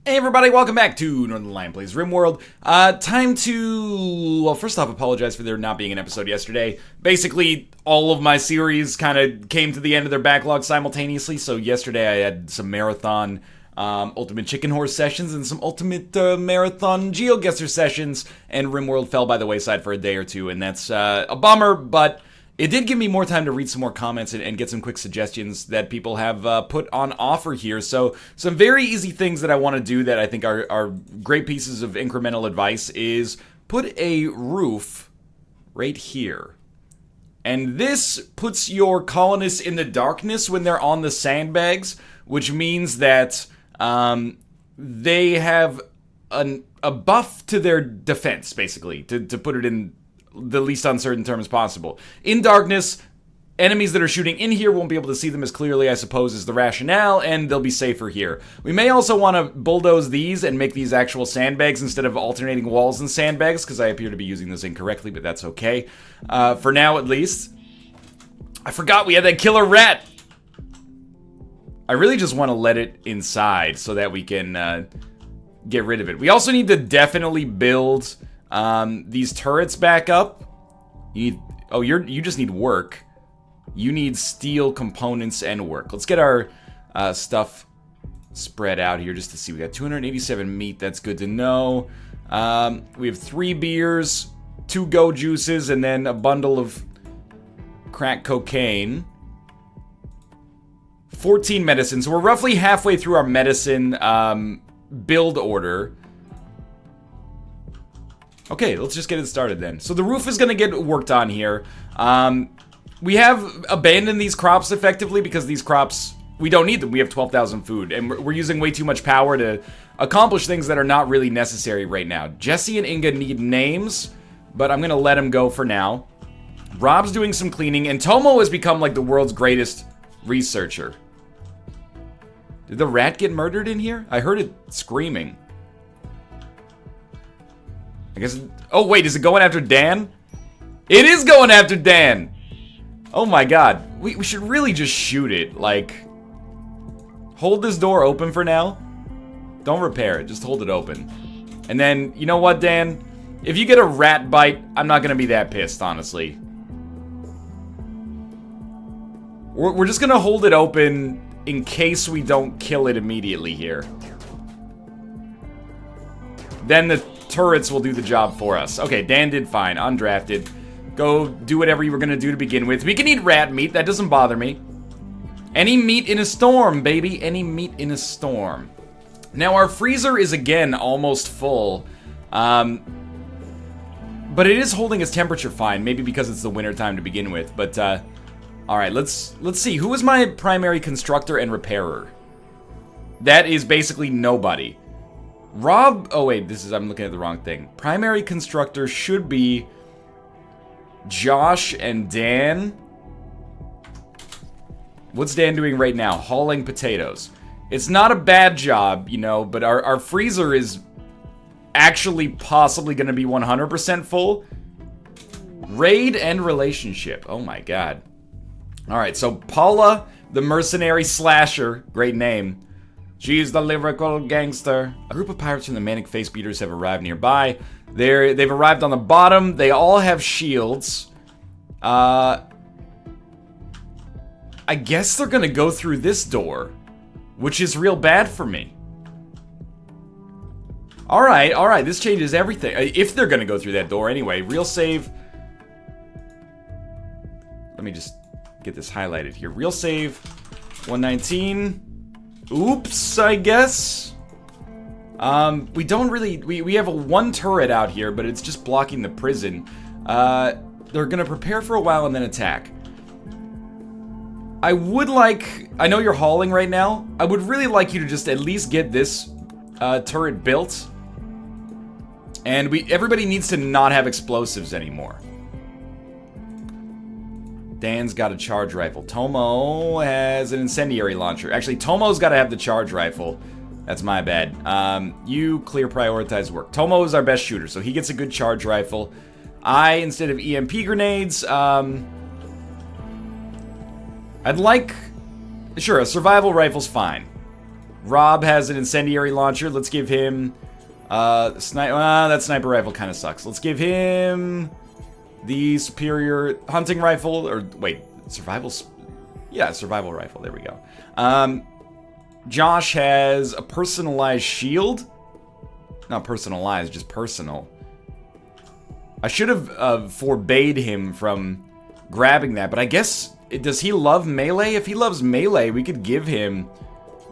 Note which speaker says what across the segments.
Speaker 1: Hey everybody, welcome back to Northernlion Plays RimWorld. Time to, well, first off, apologize for there not being an episode yesterday. Basically, all of my series kind of came to the end of their backlog simultaneously, so yesterday I had some marathon Ultimate Chicken Horse sessions and some Ultimate Marathon GeoGuessr sessions, and RimWorld fell by the wayside for a day or two, and that's a bummer, but it did give me more time to read some more comments and get some quick suggestions that people have put on offer here. So some very easy things that I want to do that I think are great pieces of incremental advice is put a roof right here. And this puts your colonists in the darkness when they're on the sandbags, which means that they have a buff to their defense, basically, to put it in the least uncertain terms possible. In darkness, enemies that are shooting in here won't be able to see them as clearly, I suppose, is the rationale, and they'll be safer here. We may also want to bulldoze these and make these actual sandbags instead of alternating walls and sandbags, because I appear to be using this incorrectly, but that's okay. For now, at least. I forgot we had that killer rat! I really just want to let it inside so that we can get rid of it. We also need to definitely build these turrets back up. You need, you just need work. You need steel components and work. Let's get our stuff spread out here just to see. We got 287 meat. That's good to know. We have 3 beers, 2 go juices, and then a bundle of crack cocaine. 14 medicine. So we're roughly halfway through our medicine build order. Okay, let's just get it started then. So the roof is going to get worked on here. We have abandoned these crops effectively because these crops, we don't need them. We have 12,000 food, and we're using way too much power to accomplish things that are not really necessary right now. Jesse and Inga need names, but I'm going to let them go for now. Rob's doing some cleaning, and Tomo has become like the world's greatest researcher. Did the rat get murdered in here? I heard it screaming. I guess, oh wait, is it going after Dan? It is going after Dan! Oh my god, we should really just shoot it, like, hold this door open for now. Don't repair it, just hold it open. And then, you know what, Dan? If you get a rat bite, I'm not gonna be that pissed, honestly. We're just gonna hold it open in case we don't kill it immediately here. Then the turrets will do the job for us. Okay, Dan did fine. Undrafted. Go do whatever you were gonna do to begin with. We can eat rat meat. That doesn't bother me. Any meat in a storm, baby. Any meat in a storm. Now, our freezer is, again, almost full. But it is holding its temperature fine. Maybe because it's the winter time to begin with. But, alright, let's see. Who is my primary constructor and repairer? That is basically nobody. Rob, oh wait, I'm looking at the wrong thing. Primary constructor should be Josh and Dan. What's Dan doing right now? Hauling potatoes. It's not a bad job, you know, but our freezer is actually possibly going to be 100% full. Raid and relationship. Oh my god. Alright, so Paula, the mercenary slasher, great name. She's the lyrical gangster. A group of pirates from the Manic Face Beaters have arrived nearby. They've arrived on the bottom. They all have shields. I guess they're gonna go through this door, which is real bad for me. Alright, this changes everything. If they're gonna go through that door anyway. Real save. Let me just get this highlighted here. Real save, 119. Oops, I guess. We don't really, we have a 1 turret out here, but it's just blocking the prison. They're gonna prepare for a while and then attack. I would like, I know you're hauling right now. I would really like you to just at least get this turret built. And everybody needs to not have explosives anymore. Dan's got a charge rifle. Tomo has an incendiary launcher. Actually, Tomo's got to have the charge rifle. That's my bad. You clear prioritize work. Tomo is our best shooter, so he gets a good charge rifle. I, instead of EMP grenades, I'd like... Sure, a survival rifle's fine. Rob has an incendiary launcher. Let's give him that sniper rifle kind of sucks. Let's give him the superior hunting rifle, or wait, survival rifle. There we go. Josh has a personalized shield. Not personalized, just personal. I should have forbade him from grabbing that, but I guess, does he love melee? If he loves melee, we could give him,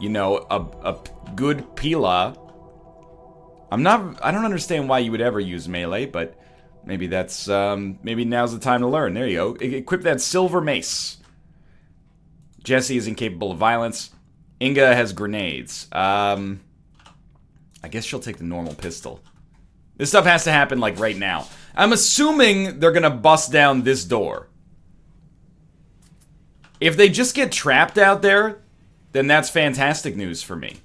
Speaker 1: you know, a good Pila. I don't understand why you would ever use melee, but maybe that's, maybe now's the time to learn. There you go. Equip that silver mace. Jesse is incapable of violence. Inga has grenades. I guess she'll take the normal pistol. This stuff has to happen, like, right now. I'm assuming they're gonna bust down this door. If they just get trapped out there, then that's fantastic news for me.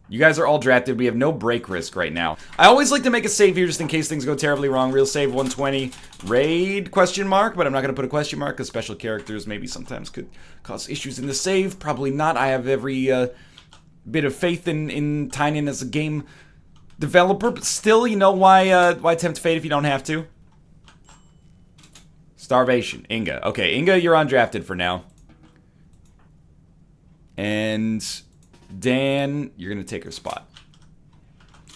Speaker 1: You guys are all drafted. We have no break risk right now. I always like to make a save here just in case things go terribly wrong. Real save 120. Raid question mark, but I'm not going to put a question mark because special characters maybe sometimes could cause issues in the save. Probably not. I have every bit of faith in Tynion as a game developer, but still, you know, why tempt fate if you don't have to? Starvation. Inga. Okay, Inga, you're undrafted for now. And Dan, you're going to take her spot.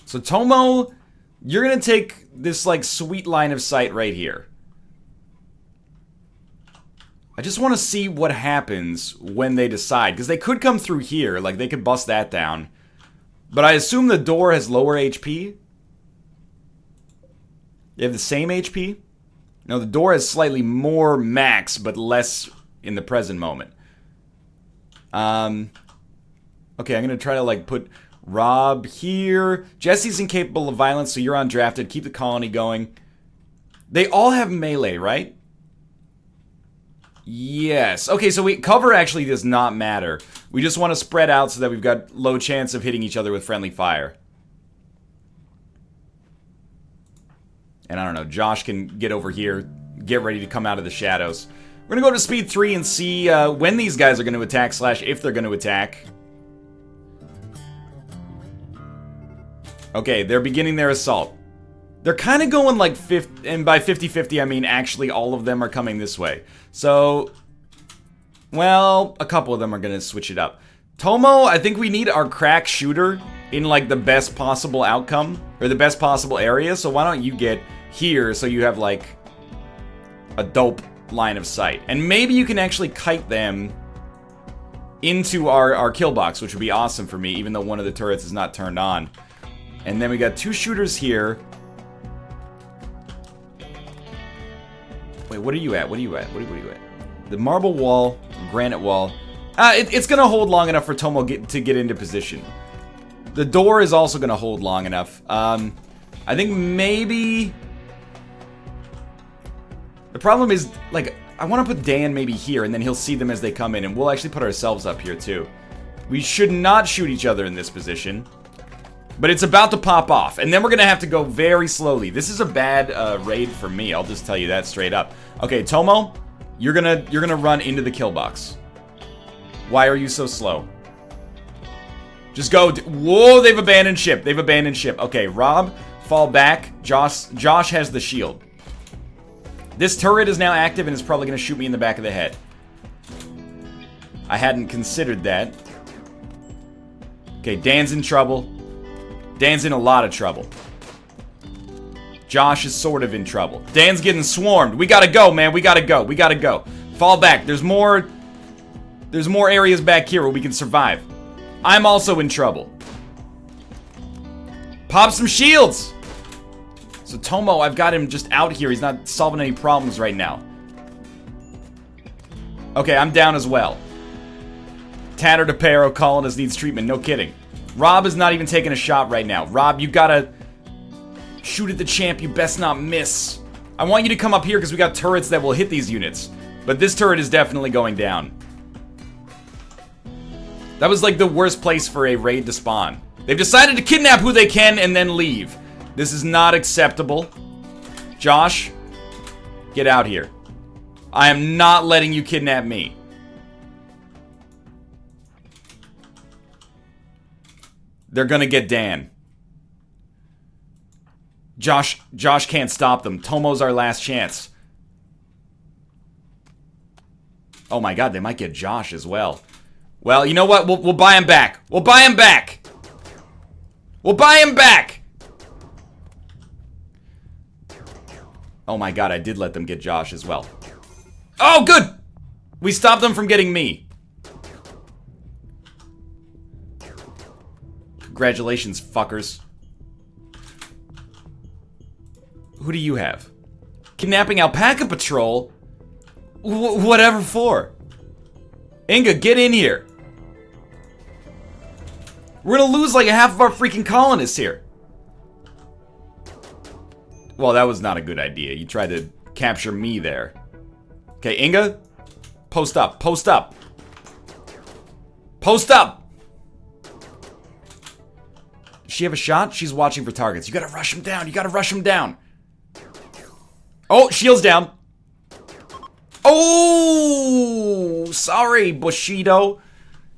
Speaker 1: So Tomo, you're going to take this, like, sweet line of sight right here. I just want to see what happens when they decide. Because they could come through here. Like, they could bust that down. But I assume the door has lower HP. They have the same HP? No, the door has slightly more max, but less in the present moment. Okay, I'm going to try to, like, put Rob here. Jesse's incapable of violence, so you're undrafted. Keep the colony going. They all have melee, right? Yes. Okay, so cover actually does not matter. We just want to spread out so that we've got low chance of hitting each other with friendly fire. And I don't know, Josh can get over here, get ready to come out of the shadows. We're going to go to speed 3 and see when these guys are going to attack, / if they're going to attack. Okay, they're beginning their assault. They're kind of going like 50, and by 50-50 I mean actually all of them are coming this way. So, well, a couple of them are going to switch it up. Tomo, I think we need our crack shooter in like the best possible outcome, or the best possible area, so why don't you get here so you have like a dope line of sight. And maybe you can actually kite them into our kill box, which would be awesome for me, even though one of the turrets is not turned on. And then we got 2 shooters here. Wait, what are you at? What are you at? What are you at? The marble wall, granite wall. It's gonna hold long enough for Tomo to get into position. The door is also gonna hold long enough. I think maybe... The problem is, like, I want to put Dan maybe here, and then he'll see them as they come in, and we'll actually put ourselves up here, too. We should not shoot each other in this position. But it's about to pop off, and then we're gonna have to go very slowly. This is a bad raid for me, I'll just tell you that straight up. Okay, Tomo, you're gonna run into the kill box. Why are you so slow? Just go. Whoa, they've abandoned ship. They've abandoned ship. Okay, Rob, fall back. Josh has the shield. This turret is now active and is probably gonna shoot me in the back of the head. I hadn't considered that. Okay, Dan's in trouble. Dan's in a lot of trouble. Josh is sort of in trouble. Dan's getting swarmed. We gotta go, man. We gotta go. We gotta go. Fall back. There's more areas back here where we can survive. I'm also in trouble. Pop some shields! So Tomo, I've got him just out here. He's not solving any problems right now. Okay, I'm down as well. Tattered Aparo colonist needs treatment. No kidding. Rob is not even taking a shot right now. Rob, you gotta shoot at the champ. You best not miss. I want you to come up here because we got turrets that will hit these units. But this turret is definitely going down. That was like the worst place for a raid to spawn. They've decided to kidnap who they can and then leave. This is not acceptable. Josh, get out here. I am not letting you kidnap me. They're gonna get Dan. Josh can't stop them. Tomo's our last chance. Oh my god, they might get Josh as well. Well, you know what? We'll buy him back. We'll buy him back. We'll buy him back. Oh my god, I did let them get Josh as well. Oh, good! We stopped them from getting me. Congratulations, fuckers. Who do you have? Kidnapping Alpaca Patrol? Whatever for. Inga, get in here. We're gonna lose like half of our freaking colonists here. Well, that was not a good idea. You tried to capture me there. Okay, Inga, post up, post up. Post up! Does she have a shot? She's watching for targets. You gotta rush him down, you gotta rush him down. Oh, shield's down. Oh, sorry, Bushido.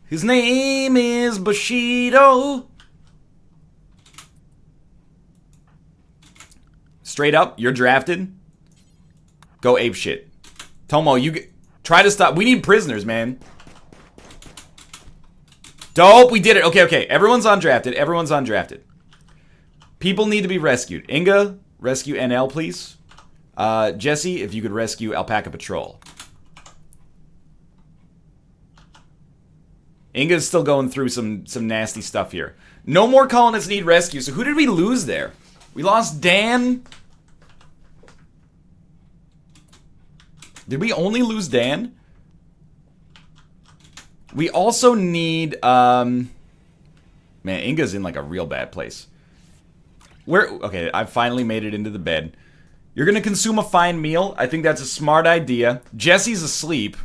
Speaker 1: His name is Bushido. Straight up, you're drafted. Go apeshit. Tomo, try to stop. We need prisoners, man. Dope, we did it. Okay, okay. Everyone's undrafted. Everyone's undrafted. People need to be rescued. Inga, rescue NL, please. Jesse, if you could rescue Alpaca Patrol. Inga's still going through some nasty stuff here. No more colonists need rescue. So who did we lose there? We lost Dan. Did we only lose Dan? We also need, man, Inga's in like a real bad place. Okay, I finally made it into the bed. You're gonna consume a fine meal. I think that's a smart idea. Jesse's asleep.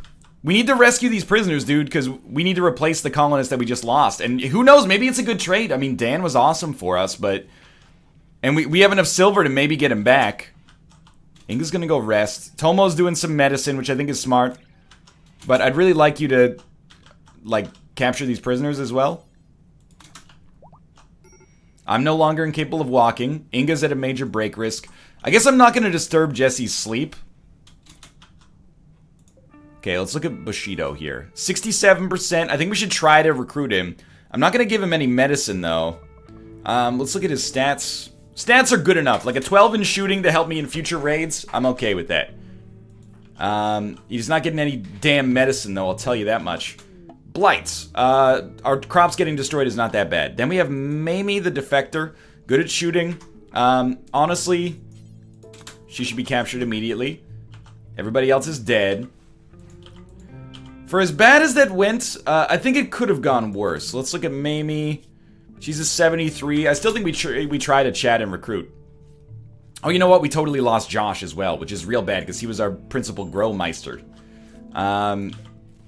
Speaker 1: We need to rescue these prisoners, dude, because we need to replace the colonists that we just lost. And who knows, maybe it's a good trade. I mean, Dan was awesome for us, but... And we have enough silver to maybe get him back. Inga's gonna go rest. Tomo's doing some medicine, which I think is smart. But I'd really like you to, like, capture these prisoners as well. I'm no longer incapable of walking. Inga's at a major break risk. I guess I'm not gonna disturb Jesse's sleep. Okay, let's look at Bushido here. 67%. I think we should try to recruit him. I'm not gonna give him any medicine, though. Let's look at his stats. Stats are good enough. Like a 12 in shooting to help me in future raids. I'm okay with that. He's not getting any damn medicine, though, I'll tell you that much. Blights. Our crops getting destroyed is not that bad. Then we have Mamie the Defector. Good at shooting. Honestly, she should be captured immediately. Everybody else is dead. For as bad as that went, I think it could have gone worse. Let's look at Mamie. She's a 73. I still think we try to chat and recruit. Oh, you know what? We totally lost Josh as well, which is real bad because he was our principal Growmeister.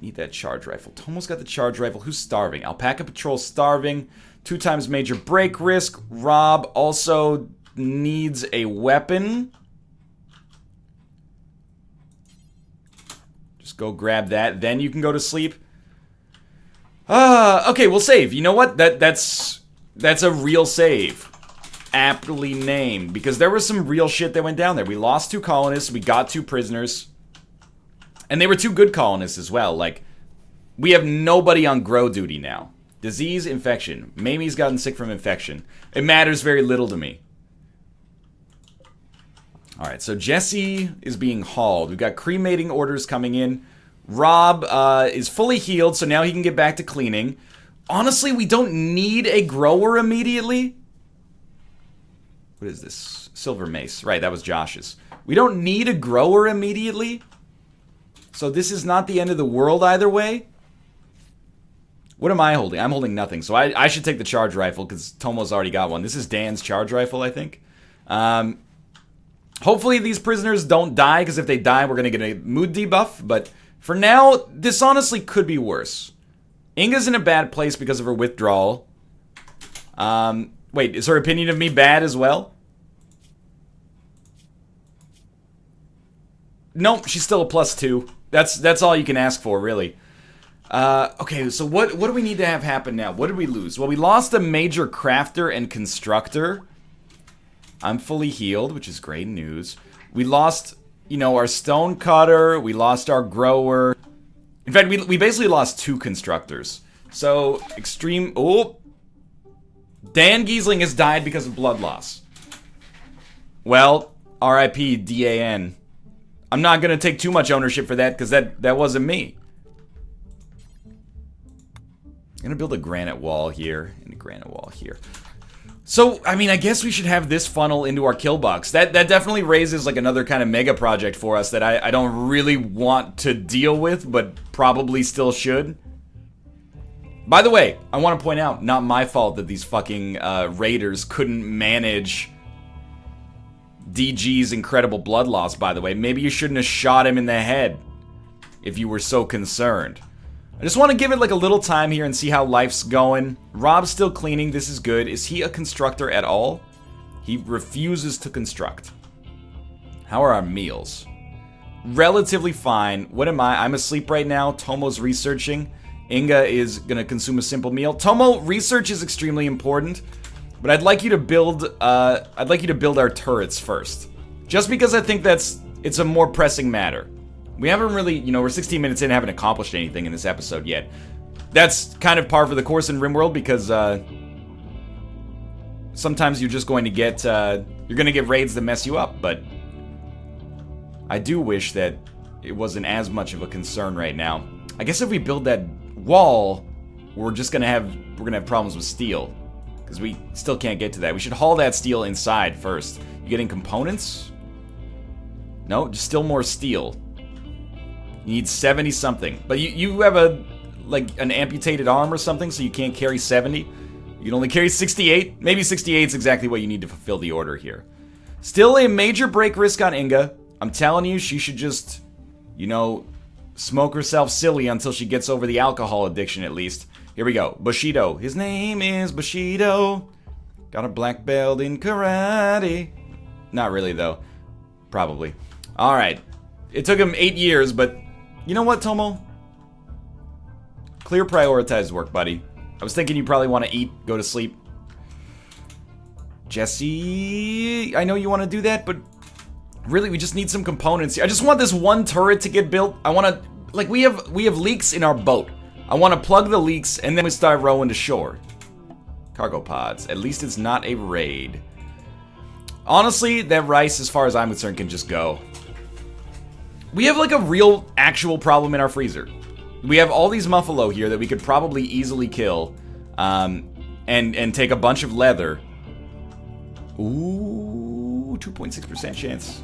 Speaker 1: Need that charge rifle. Tomo's got the charge rifle. Who's starving? Alpaca Patrol's starving. 2 times major break risk. Rob also needs a weapon. Just go grab that. Then you can go to sleep. Okay, we'll save. You know what? That's a real save. Aptly named. Because there was some real shit that went down there. We lost 2 colonists. We got 2 prisoners. And they were 2 good colonists as well. Like, we have nobody on grow duty now. Disease, infection. Mamie's gotten sick from infection. It matters very little to me. Alright, so Jesse is being hauled. We've got cremating orders coming in. Rob is fully healed, so now he can get back to cleaning. Honestly, we don't need a grower immediately. What is this? Silver mace. Right, that was Josh's. We don't need a grower immediately. So this is not the end of the world either way. What am I holding? I'm holding nothing. So I should take the charge rifle because Tomo's already got one. This is Dan's charge rifle, I think. Hopefully these prisoners don't die because if they die, we're going to get a mood debuff. But for now, this honestly could be worse. Inga's in a bad place because of her withdrawal. Wait, is her opinion of me bad as well? Nope, she's still a +2. That's all you can ask for, really. Okay, so what do we need to have happen now? What did we lose? Well, we lost a major crafter and constructor. I'm fully healed, which is great news. We lost, you know, our stone cutter. We lost our grower. In fact, we basically lost 2 constructors. So, extreme... Oh! Dan Giesling has died because of blood loss. Well, R.I.P. D.A.N. I'm not going to take too much ownership for that, because that wasn't me. I'm going to build a granite wall here, and a granite wall here. So, I mean, I guess we should have this funnel into our kill box. That definitely raises, like, another kind of mega project for us that I don't really want to deal with, but probably still should. By the way, I want to point out, not my fault that these fucking raiders couldn't manage DG's incredible blood loss, by the way. Maybe you shouldn't have shot him in the head if you were so concerned. I just want to give it like a little time here and see how life's going. Rob's still cleaning. This is good. Is he a constructor at all? He refuses to construct. How are our meals? Relatively fine. What am I? I'm asleep right now. Tomo's researching. Inga is going to consume a simple meal. Tomo, research is extremely important, but I'd like you to build our turrets first. Just because I think it's a more pressing matter. We haven't really, you know, we're 16 minutes in and haven't accomplished anything in this episode yet. That's kind of par for the course in RimWorld because sometimes you're just going to get, you're going to get raids that mess you up, but I do wish that it wasn't as much of a concern right now. I guess if we build that wall, we're gonna have problems with steel because we still can't get to that. We should haul that steel inside first. You getting components? No, just still more steel. You need 70 something, but you have an amputated arm or something, so you can't carry 70. You can only carry 68. Maybe 68 is exactly what you need to fulfill the order here. Still a major break risk on Inga. I'm telling you, she should just, you know, smoke herself silly until she gets over the alcohol addiction at least. Here we go. Bushido. His name is Bushido. Got a black belt in karate. Not really, though. Probably. Alright. It took him 8 years, but you know what, Tomo? Clear prioritized work, buddy. I was thinking you probably want to eat, go to sleep. Jesse, I know you want to do that, but really, we just need some components. I just want this one turret to get built. I want to, like, we have leaks in our boat. I want to plug the leaks, and then we start rowing to shore. Cargo pods. At least it's not a raid. Honestly, that rice, as far as I'm concerned, can just go. We have, like, a real, actual problem in our freezer. We have all these muffalo here that we could probably easily kill, and take a bunch of leather. Ooh, 2.6% chance.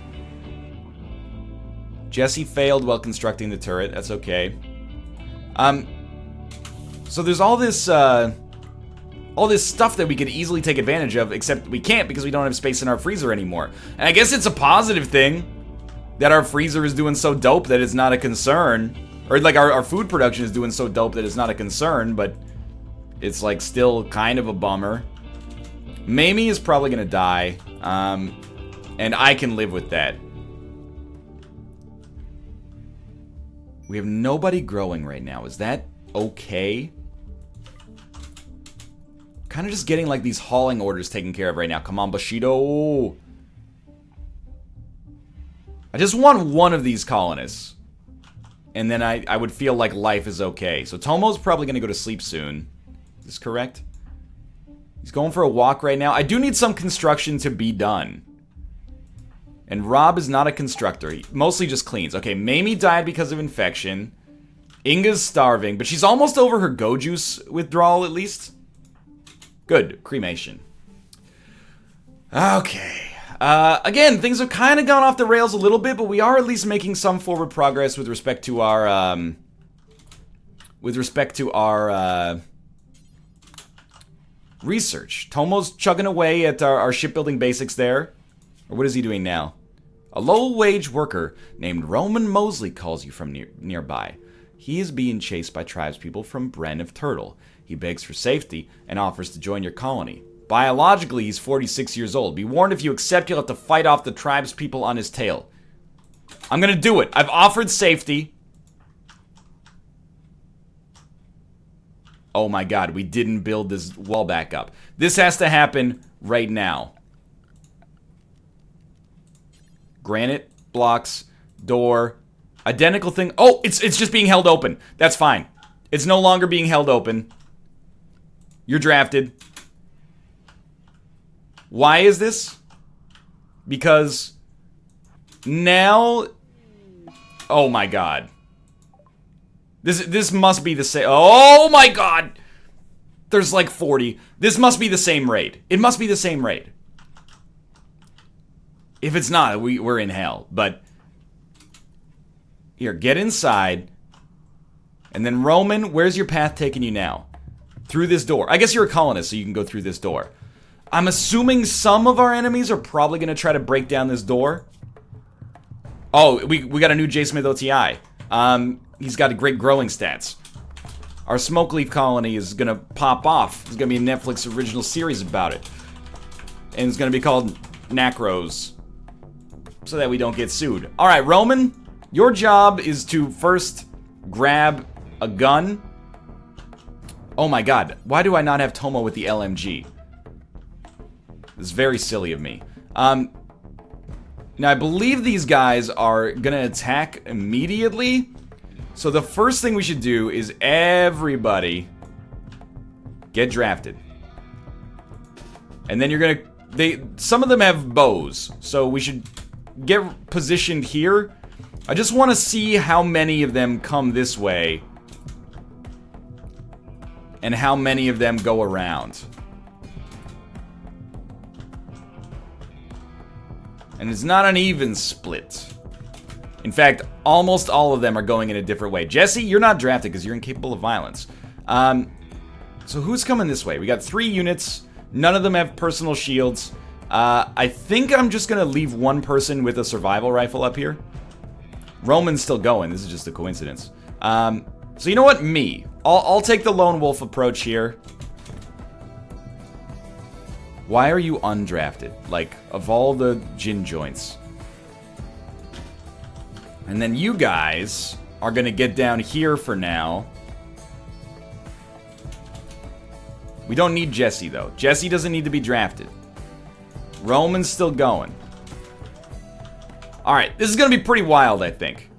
Speaker 1: Jesse failed while constructing the turret. That's okay. So there's all this stuff that we could easily take advantage of, except we can't because we don't have space in our freezer anymore. And I guess it's a positive thing that our freezer is doing so dope that it's not a concern. Or, like, our food production is doing so dope that it's not a concern, but it's, like, still kind of a bummer. Mamie is probably gonna die, and I can live with that. We have nobody growing right now. Is that okay? Kind of just getting, like, these hauling orders taken care of right now. Come on, Bushido. I just want one of these colonists. And then I would feel like life is okay. So Tomo's probably going to go to sleep soon. Is this correct? He's going for a walk right now. I do need some construction to be done. And Rob is not a constructor. He mostly just cleans. Okay, Mamie died because of infection. Inga's starving, but she's almost over her go juice withdrawal at least. Good. Cremation. Okay. Again, things have kind of gone off the rails a little bit, but we are at least making some forward progress with respect to our, research. Tomo's chugging away at our shipbuilding basics there. Or what is he doing now? A low-wage worker named Roman Mosley calls you from nearby. He is being chased by tribespeople from Bren of Turtle. He begs for safety and offers to join your colony. Biologically, he's 46 years old. Be warned, if you accept, you'll have to fight off the tribespeople on his tail. I'm gonna do it. I've offered safety. Oh my god, we didn't build this wall back up. This has to happen right now. Granite, blocks, door, identical thing. Oh, it's just being held open. That's fine. It's no longer being held open. You're drafted. Why is this? Because now... Oh my god. This must be the same... Oh my god! There's like 40. This must be the same raid. It must be the same raid. If it's not, we're in hell. But... Here, get inside. And then Roman, where's your path taking you now? Through this door. I guess you're a colonist, so you can go through this door. I'm assuming some of our enemies are probably going to try to break down this door. Oh, we got a new J. Smith OTI. He's got great growing stats. Our Smoke Leaf colony is going to pop off. There's going to be a Netflix original series about it. And it's going to be called Nacros. So that we don't get sued. Alright, Roman, your job is to first grab a gun. Oh my god, why do I not have Tomo with the LMG? This is very silly of me. Now, I believe these guys are gonna attack immediately. So the first thing we should do is everybody get drafted. And then you're gonna... Some of them have bows, so we should get positioned here. I just want to see how many of them come this way. And how many of them go around. And it's not an even split. In fact, almost all of them are going in a different way. Jesse, you're not drafted because you're incapable of violence. So who's coming this way? We got 3 units. None of them have personal shields. I think I'm just going to leave one person with a survival rifle up here. Roman's still going. This is just a coincidence. So you know what? Me. I'll take the lone wolf approach here. Why are you undrafted? Like, of all the gin joints. And then you guys are gonna get down here for now. We don't need Jesse, though. Jesse doesn't need to be drafted. Roman's still going. Alright, this is gonna be pretty wild, I think.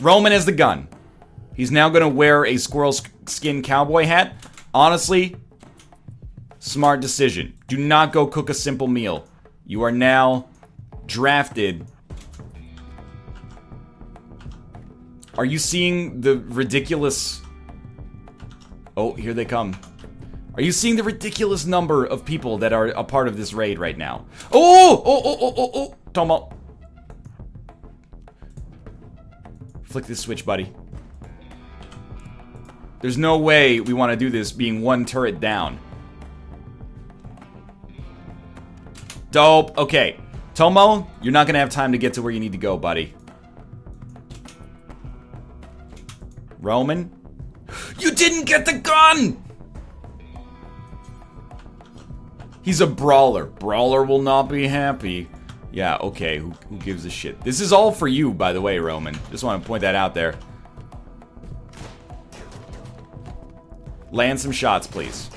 Speaker 1: Roman has the gun. He's now gonna wear a squirrel skin cowboy hat. Honestly, smart decision. Do not go cook a simple meal. You are now drafted. Are you seeing the ridiculous... Oh, here they come. Are you seeing the ridiculous number of people that are a part of this raid right now? Oh! Tomo. Flick this switch, buddy. There's no way we want to do this being one turret down. Dope. Okay. Tomo, you're not going to have time to get to where you need to go, buddy. Roman? You didn't get the gun! He's a brawler. Brawler will not be happy. Yeah, okay. Who gives a shit? This is all for you, by the way, Roman. Just want to point that out there. Land some shots, please.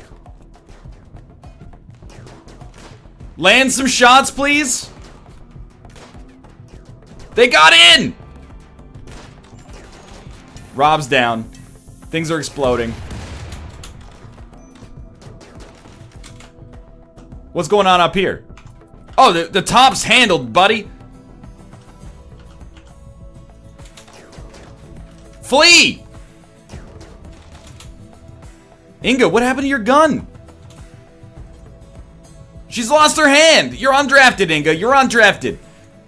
Speaker 1: Land some shots, please! They got in! Rob's down. Things are exploding. What's going on up here? Oh, the top's handled, buddy. Flee! Inga, what happened to your gun? She's lost her hand. You're undrafted, Inga. You're undrafted.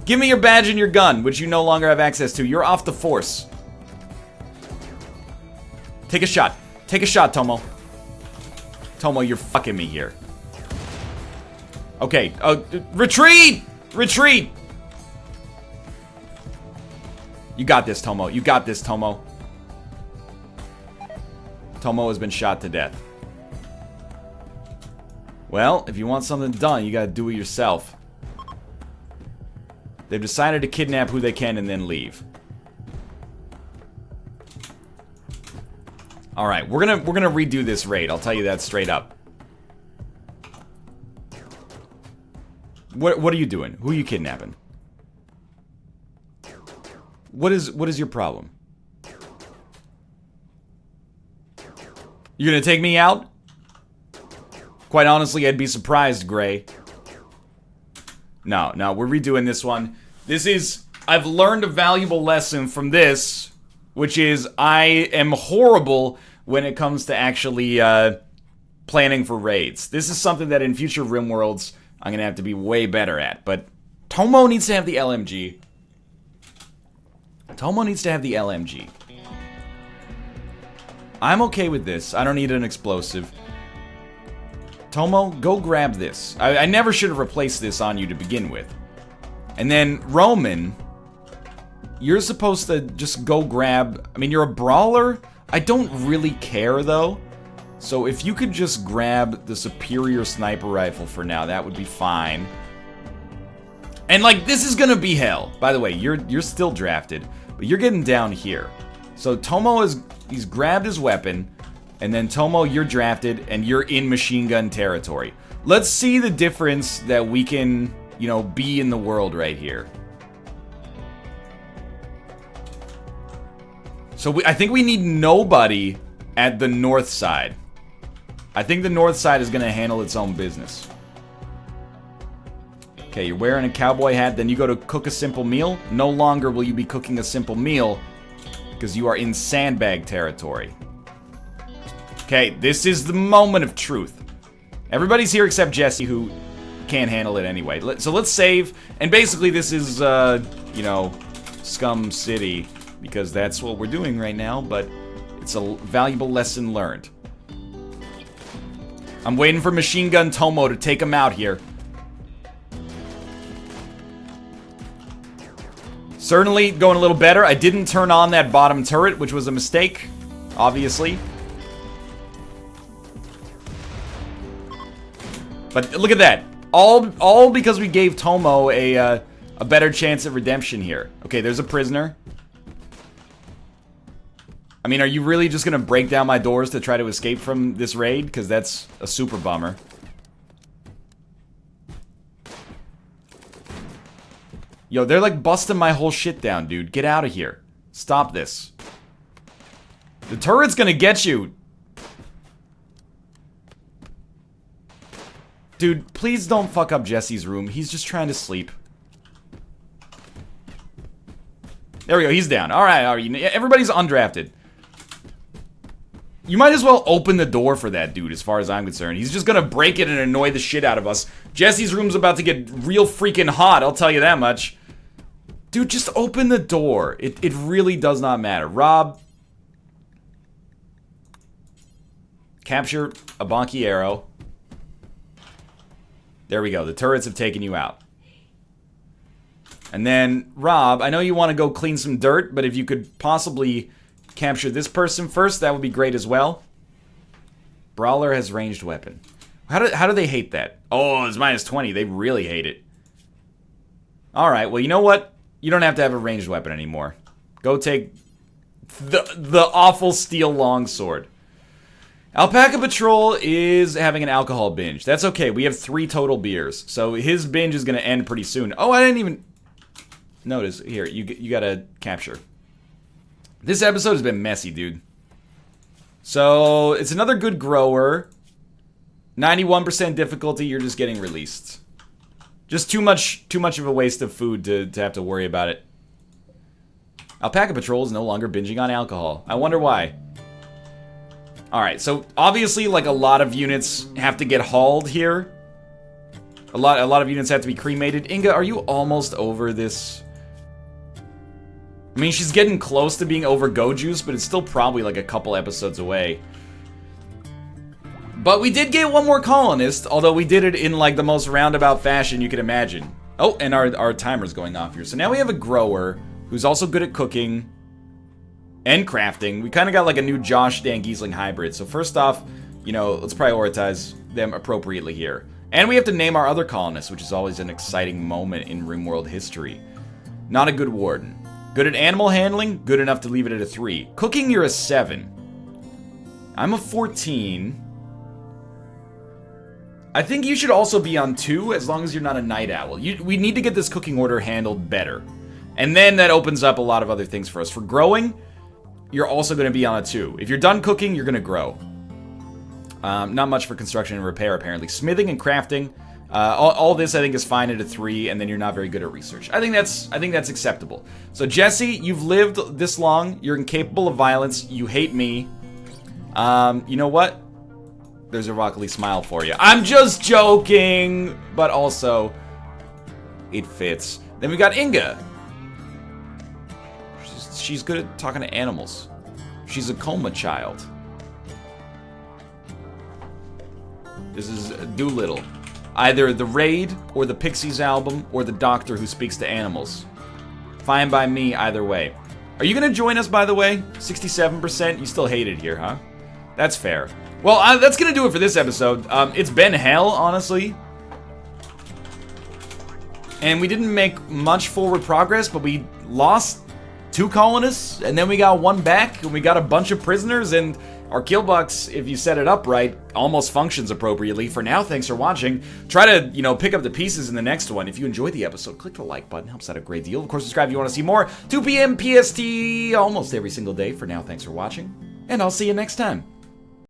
Speaker 1: Give me your badge and your gun, which you no longer have access to. You're off the force. Take a shot. Take a shot, Tomo. Tomo, you're fucking me here. Okay. Retreat! Retreat! You got this, Tomo. You got this, Tomo. Tomo has been shot to death. Well, if you want something done, you gotta do it yourself. They've decided to kidnap who they can and then leave. All right, we're gonna redo this raid. I'll tell you that straight up. What are you doing? Who are you kidnapping? What is your problem? You're gonna take me out? Quite honestly, I'd be surprised, Gray. No, we're redoing this one. I've learned a valuable lesson from this, which is I am horrible when it comes to actually planning for raids. This is something that in future RimWorlds I'm gonna have to be way better at. But Tomo needs to have the LMG. Tomo needs to have the LMG. I'm okay with this. I don't need an explosive. Tomo, go grab this. I never should have replaced this on you to begin with. And then Roman, you're supposed to just go grab... I mean, you're a brawler. I don't really care, though. So if you could just grab the superior sniper rifle for now, that would be fine. And, like, this is gonna be hell. By the way, you're still drafted, but you're getting down here. So Tomo he's grabbed his weapon, and then Tomo, you're drafted, and you're in machine gun territory. Let's see the difference that we can, you know, be in the world right here. So I think we need nobody at the north side. I think the north side is gonna handle its own business. Okay, you're wearing a cowboy hat, then you go to cook a simple meal. No longer will you be cooking a simple meal, because you are in sandbag territory. Okay, this is the moment of truth. Everybody's here except Jesse, who can't handle it anyway. So let's save, and basically this is, you know, Scum City, because that's what we're doing right now, but it's a valuable lesson learned. I'm waiting for Machine Gun Tomo to take him out here. Certainly going a little better. I didn't turn on that bottom turret, which was a mistake, obviously. But look at that. All because we gave Tomo a better chance at redemption here. Okay, there's a prisoner. I mean, are you really just gonna break down my doors to try to escape from this raid? Because that's a super bummer. Yo, they're like busting my whole shit down, dude. Get out of here. Stop this. The turret's gonna get you. Dude, please don't fuck up Jesse's room. He's just trying to sleep. There we go, he's down. Alright, everybody's undrafted. You might as well open the door for that dude, as far as I'm concerned. He's just gonna break it and annoy the shit out of us. Jesse's room's about to get real freaking hot, I'll tell you that much. Dude, just open the door. It really does not matter. Rob. Capture a bonky arrow. There we go. The turrets have taken you out. And then, Rob, I know you want to go clean some dirt, but if you could possibly capture this person first, that would be great as well. Brawler has ranged weapon. How do they hate that? Oh, it's -20. They really hate it. Alright, well, you know what? You don't have to have a ranged weapon anymore. Go take the awful steel longsword. Alpaca Patrol is having an alcohol binge. That's okay. We have 3 total beers. So his binge is going to end pretty soon. Oh, I didn't even notice. Here, you got to capture. This episode has been messy, dude. So it's another good grower. 91% difficulty. You're just getting released. Just too much of a waste of food to have to worry about it. Alpaca Patrol is no longer binging on alcohol. I wonder why. Alright, so obviously, like, a lot of units have to get hauled here. A lot of units have to be cremated. Inga, are you almost over this? I mean, she's getting close to being over Gojuice, but it's still probably like a couple episodes away. But we did get one more colonist, although we did it in like the most roundabout fashion you could imagine. Oh, and our timer's going off here. So now we have a grower who's also good at cooking and crafting. We kind of got like a new Josh Dan Giesling hybrid. So first off, you know, let's prioritize them appropriately here. And we have to name our other colonists, which is always an exciting moment in RimWorld history. Not a good warden. Good at animal handling, good enough to leave it at a 3. Cooking, you're a 7. I'm a 14. I think you should also be on 2, as long as you're not a night owl. We need to get this cooking order handled better. And then that opens up a lot of other things for us. For growing, you're also going to be on a 2. If you're done cooking, you're going to grow. Not much for construction and repair, apparently. Smithing and crafting. All this, I think, is fine at a 3, and then you're not very good at research. I think that's acceptable. So, Jesse, you've lived this long. You're incapable of violence. You hate me. You know what? There's a Rock Lee smile for you. I'm just joking, but also it fits. Then we got Inga. She's good at talking to animals. She's a coma child. This is Doolittle. Either the Raid, or the Pixies album, or the Doctor who speaks to animals. Fine by me either way. Are you gonna join us, by the way? 67%? You still hate it here, huh? That's fair. Well, that's gonna do it for this episode. It's been hell, honestly. And we didn't make much forward progress, but we lost 2 colonists, and then we got 1 back, and we got a bunch of prisoners, and our kill box, if you set it up right, almost functions appropriately. For now, thanks for watching. Try to, pick up the pieces in the next one. If you enjoyed the episode, click the like button. Helps out a great deal. Of course, subscribe if you want to see more. 2 p.m. PST almost every single day. For now, thanks for watching, and I'll see you next time.